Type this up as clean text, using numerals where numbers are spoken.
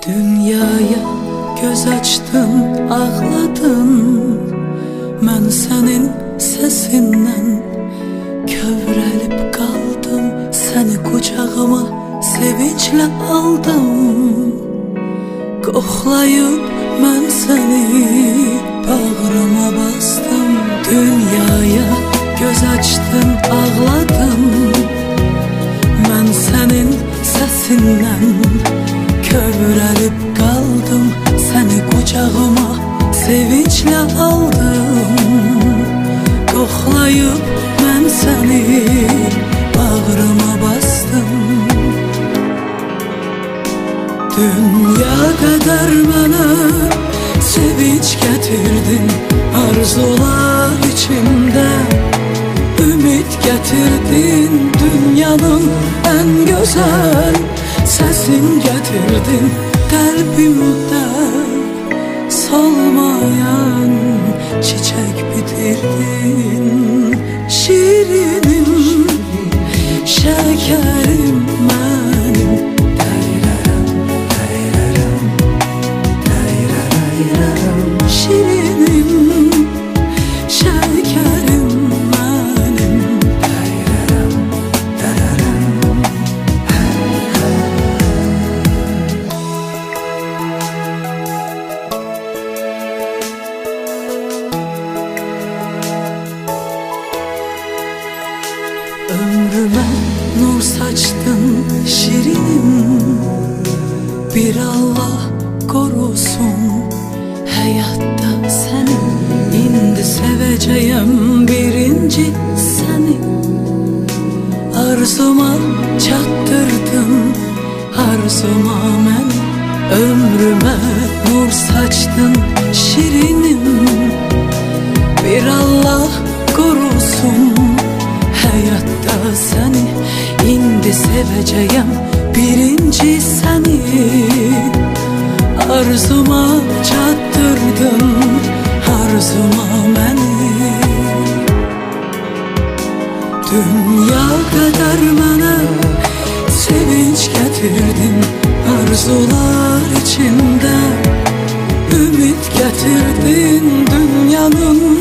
Dünyaya göz açdın, ağladın. Mən sənin səsindən kövrəlib qaldım. Səni qucağıma sevinclə aldım. Qoxlayıb mən səni bağrıma bastım. Dünyaya göz açdın, ağladın. Mən sənin səsindən kövrəlib qaldım. Səni qucağıma sevinclə aldım. Qoxlayıb mən səni bağrıma bastım. Dünya qədər mənə sevinç gətirdin. Arzular içimdə ümid gətirdin. Dünyanın ən gözəl səsin gətirdin. Qəlbimdə solmayan çiçək bitirdin. Şirinim, şəkərim mənim. Şirinim, şəkərim mənim. Ömrüme nur saçtın şirinim. Bir Allah korusun hayatta seni. İndi seveceğim birinci seni. Arzuma çattırdın, arzuma mən. Ömrüme nur saçtın şirinim. Bir Allah korusun hayatta seni. İndi seveceğim birinci seni. Arzuma çattırdın, arzuma məni. Dünya qədər mənə sevinç gətirdin. Arzular içində ümid gətirdin. Dünyanın